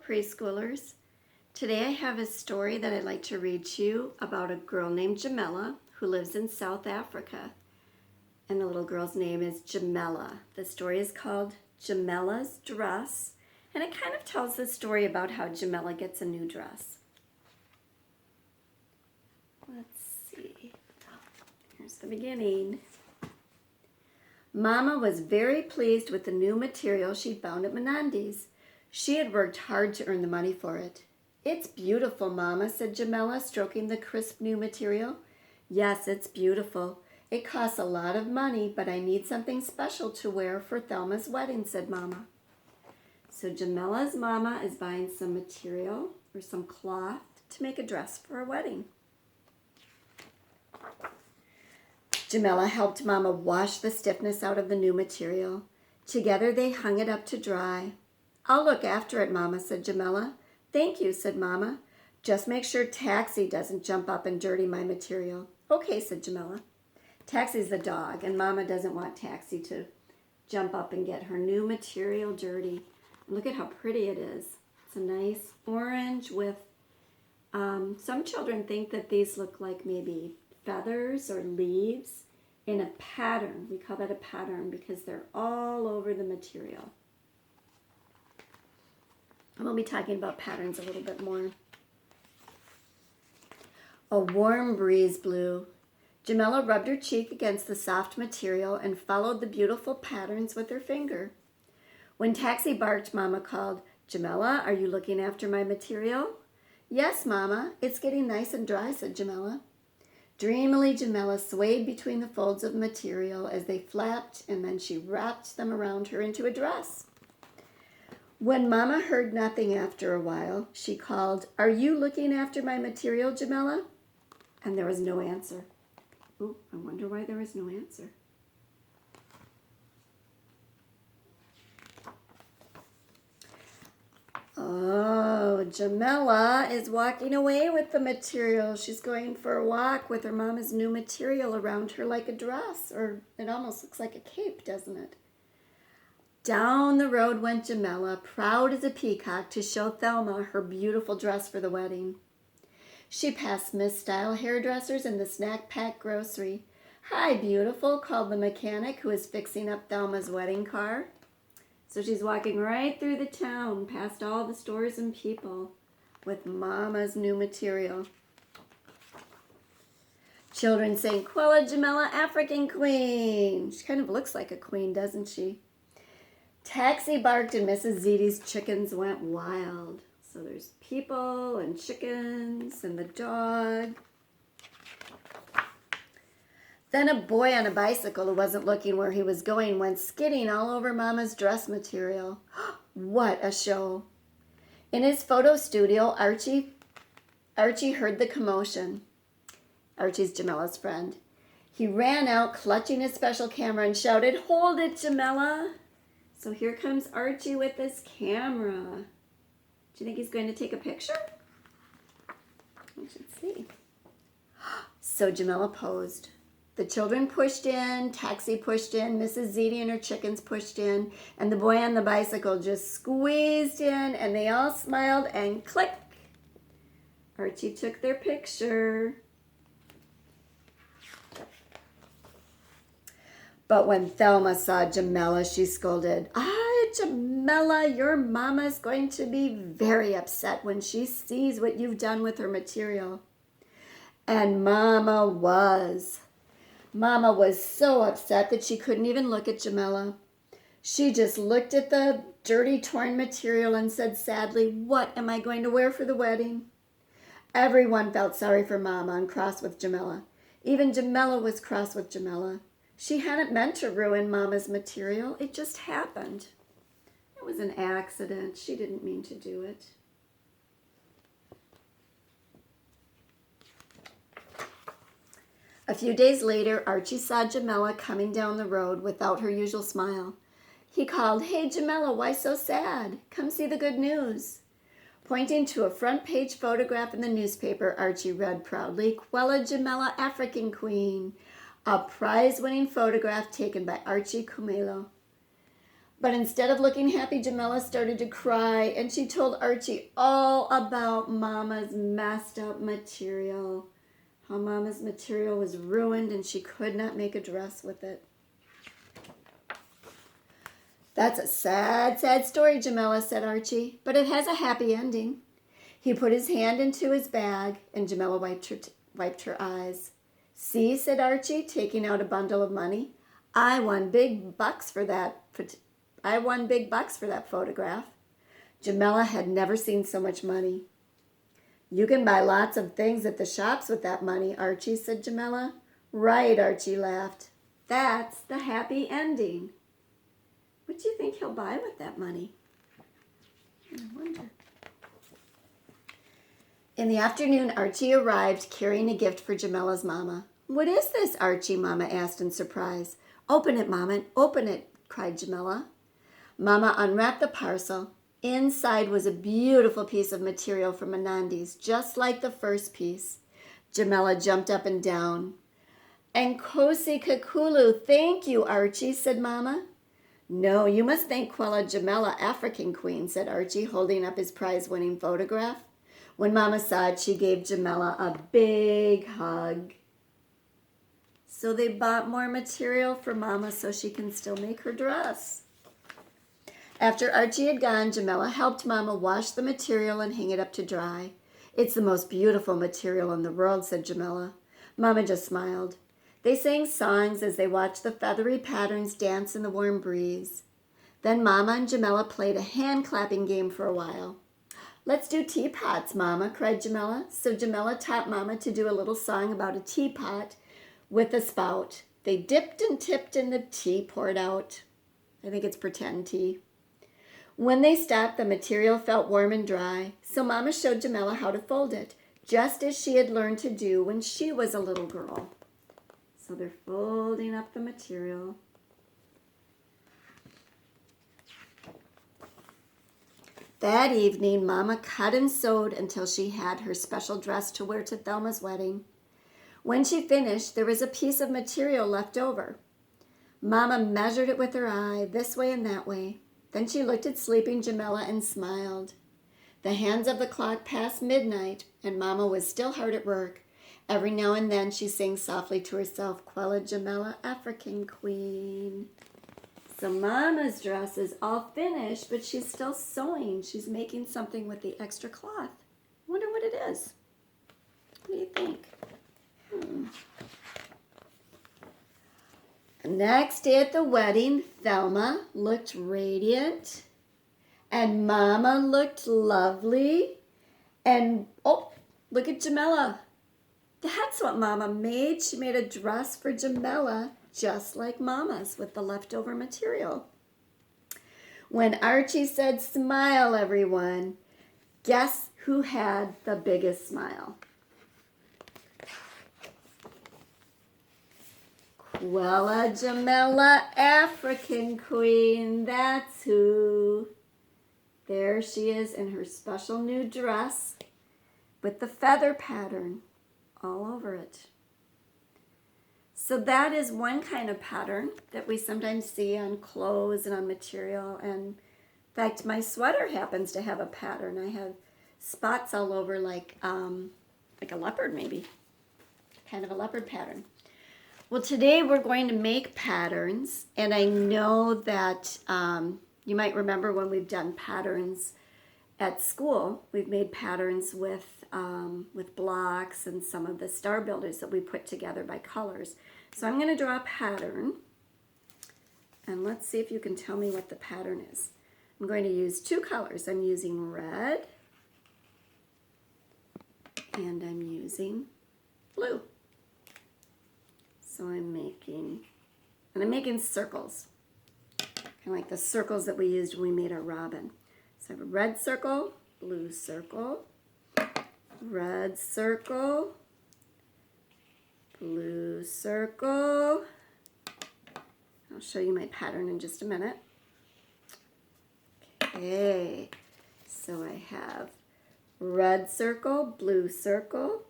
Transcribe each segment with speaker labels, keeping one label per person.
Speaker 1: preschoolers. Today I have a story that I'd like to read to you about a girl named Jamela who lives in South Africa. And the little girl's name is Jamela. The story is called Jamela's Dress, and it kind of tells the story about how Jamela gets a new dress. Let's see. Here's the beginning. Mama was very pleased with the new material she'd found at Menandi's. She had worked hard to earn the money for it. "It's beautiful, Mama," said Jamela, stroking the crisp new material. "Yes, it's beautiful. It costs a lot of money, but I need something special to wear for Thelma's wedding," said Mama. So Jamela's mama is buying some material or some cloth to make a dress for a wedding. Jamela helped Mama wash the stiffness out of the new material. Together they hung it up to dry. "I'll look after it, Mama," said Jamela. "Thank you," said Mama. "Just make sure Taxi doesn't jump up and dirty my material." "Okay," said Jamela. Taxi's the dog, and Mama doesn't want Taxi to jump up and get her new material dirty. And look at how pretty it is. It's a nice orange with, some children think that these look like maybe feathers or leaves in a pattern. We call that a pattern because they're all over the material. And we'll be talking about patterns a little bit more. A warm breeze blew. Jamela rubbed her cheek against the soft material and followed the beautiful patterns with her finger. When Taxi barked, Mama called, "Jamela, are you looking after my material?" "Yes, Mama. It's getting nice and dry," said Jamela. Dreamily, Jamela swayed between the folds of material as they flapped, and then she wrapped them around her into a dress. When Mama heard nothing after a while, she called, "Are you looking after my material, Jamela?" And there was no answer. Ooh, I wonder why there was no answer. Oh, Jamela is walking away with the material. She's going for a walk with her mama's new material around her like a dress, or it almost looks like a cape, doesn't it? Down the road went Jamela, proud as a peacock to show Thelma her beautiful dress for the wedding. She passed Miss Style hairdressers and the snack pack grocery. "Hi, beautiful," called the mechanic who was fixing up Thelma's wedding car. So she's walking right through the town, past all the stores and people, with Mama's new material. Children sang, "Quella Jamela, African Queen." She kind of looks like a queen, doesn't she? Taxi barked and Mrs. Ziti's chickens went wild. So there's people and chickens and the dog. Then a boy on a bicycle who wasn't looking where he was going went skidding all over Mama's dress material. What a show. In his photo studio, Archie heard the commotion. Archie's Jamela's friend. He ran out, clutching his special camera, and shouted, "Hold it, Jamela." So here comes Archie with his camera. Do you think he's going to take a picture? We should see. So Jamela posed. The children pushed in, Taxi pushed in, Mrs. Ziti and her chickens pushed in, and the boy on the bicycle just squeezed in, and they all smiled, and click! Archie took their picture. But when Thelma saw Jamela, she scolded, Jamela, your mama's going to be very upset when she sees what you've done with her material." And Mama was. Mama was so upset that she couldn't even look at Jamela. She just looked at the dirty, torn material and said sadly, "What am I going to wear for the wedding?" Everyone felt sorry for Mama and cross with Jamela. Even Jamela was cross with Jamela. She hadn't meant to ruin Mama's material. It just happened. It was an accident. She didn't mean to do it. A few days later, Archie saw Jamela coming down the road without her usual smile. He called, "Hey, Jamela, why so sad? Come see the good news." Pointing to a front page photograph in the newspaper, Archie read proudly, "Quella Jamela, African Queen," a prize-winning photograph taken by Archie Kumelo. But instead of looking happy, Jamela started to cry, and she told Archie all about Mama's messed up material. How Mama's material was ruined and she could not make a dress with it. That's a sad, sad story, Jamela, said Archie, but it has a happy ending. He put his hand into his bag, and Jamela wiped her eyes. See, said Archie, taking out a bundle of money. I won big bucks for that photograph. Jamela had never seen so much money. You can buy lots of things at the shops with that money, Archie, said Jamela. Right, Archie laughed. That's the happy ending. What do you think he'll buy with that money? I wonder. In the afternoon, Archie arrived carrying a gift for Jamela's mama. What is this, Archie? Mama asked in surprise. Open it, Mama, open it, cried Jamela. Mama unwrapped the parcel. Inside was a beautiful piece of material from Menandi's, just like the first piece. Jamela jumped up and down. And Kosi Kakulu, thank you, Archie, said Mama. No, you must thank Quella Jamela, African Queen, said Archie, holding up his prize-winning photograph. When Mama saw it, she gave Jamela a big hug. So they bought more material for Mama so she can still make her dress. After Archie had gone, Jamela helped Mama wash the material and hang it up to dry. It's the most beautiful material in the world, said Jamela. Mama just smiled. They sang songs as they watched the feathery patterns dance in the warm breeze. Then Mama and Jamela played a hand-clapping game for a while. Let's do teapots, Mama, cried Jamela. So Jamela taught Mama to do a little song about a teapot with a spout. They dipped and tipped and the tea poured out. I think it's pretend tea. When they stopped, the material felt warm and dry, so Mama showed Jamela how to fold it, just as she had learned to do when she was a little girl. So they're folding up the material. That evening, Mama cut and sewed until she had her special dress to wear to Thelma's wedding. When she finished, there was a piece of material left over. Mama measured it with her eye, this way and that way. Then she looked at sleeping Jamela and smiled. The hands of the clock passed midnight, and Mama was still hard at work. Every now and then she sang softly to herself, Quella Jamela, African Queen. So Mama's dress is all finished, but she's still sewing. She's making something with the extra cloth. I wonder what it is. What do you think? Next day at the wedding, Thelma looked radiant, and Mama looked lovely, and oh, look at Jamela. That's what Mama made. She made a dress for Jamela, just like Mama's, with the leftover material. When Archie said, smile, everyone, guess who had the biggest smile? Quella Jamela, African Queen, that's who. There she is in her special new dress with the feather pattern all over it. So that is one kind of pattern that we sometimes see on clothes and on material. And in fact, my sweater happens to have a pattern. I have spots all over like a leopard maybe, kind of a leopard pattern. Well, today we're going to make patterns, and I know that you might remember when we've done patterns at school, we've made patterns with blocks and some of the star builders that we put together by colors. So I'm going to draw a pattern, and let's see if you can tell me what the pattern is. I'm going to use two colors. I'm using red, and I'm using blue. So I'm making circles, kind of like the circles that we used when we made our robin. So I have a red circle, blue circle, red circle, blue circle. I'll show you my pattern in just a minute. Okay, so I have red circle, blue circle,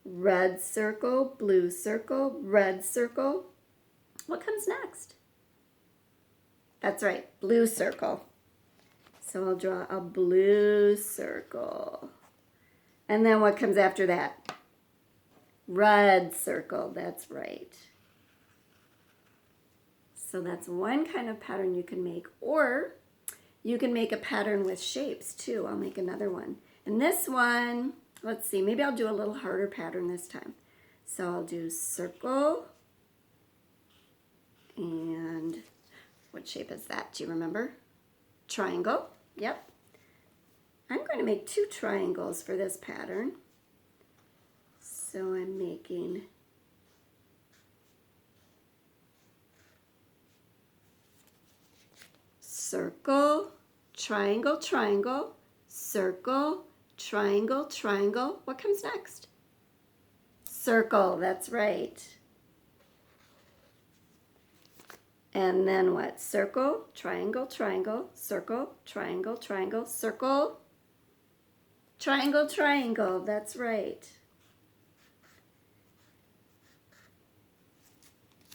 Speaker 1: red circle, blue circle, red circle. What comes next? That's right, blue circle. So I'll draw a blue circle. And then what comes after that? Red circle, that's right. So that's one kind of pattern you can make. Or you can make a pattern with shapes too. I'll make another one. And this one, let's see, maybe I'll do a little harder pattern this time. So I'll do circle. And what shape is that? Do you remember? Triangle. Yep. I'm going to make 2 triangles for this pattern. So I'm making circle, triangle, triangle, circle, triangle, triangle. What comes next? Circle, that's right. And then what? Circle, triangle, triangle, circle, triangle, triangle, circle, triangle, triangle. That's right.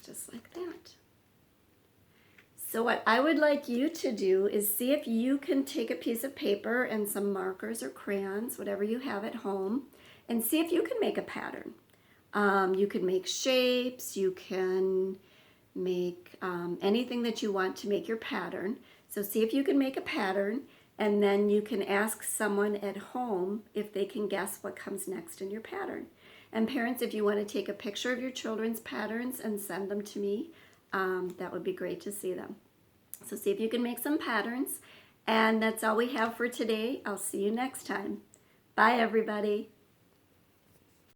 Speaker 1: Just like that. So what I would like you to do is see if you can take a piece of paper and some markers or crayons, whatever you have at home, and see if you can make a pattern. You can make shapes, you can make anything that you want to make your pattern. So see if you can make a pattern, and then you can ask someone at home if they can guess what comes next in your pattern. And parents, if you want to take a picture of your children's patterns and send them to me, that would be great to see them. So see if you can make some patterns. And that's all we have for today. I'll see you next time. Bye, everybody.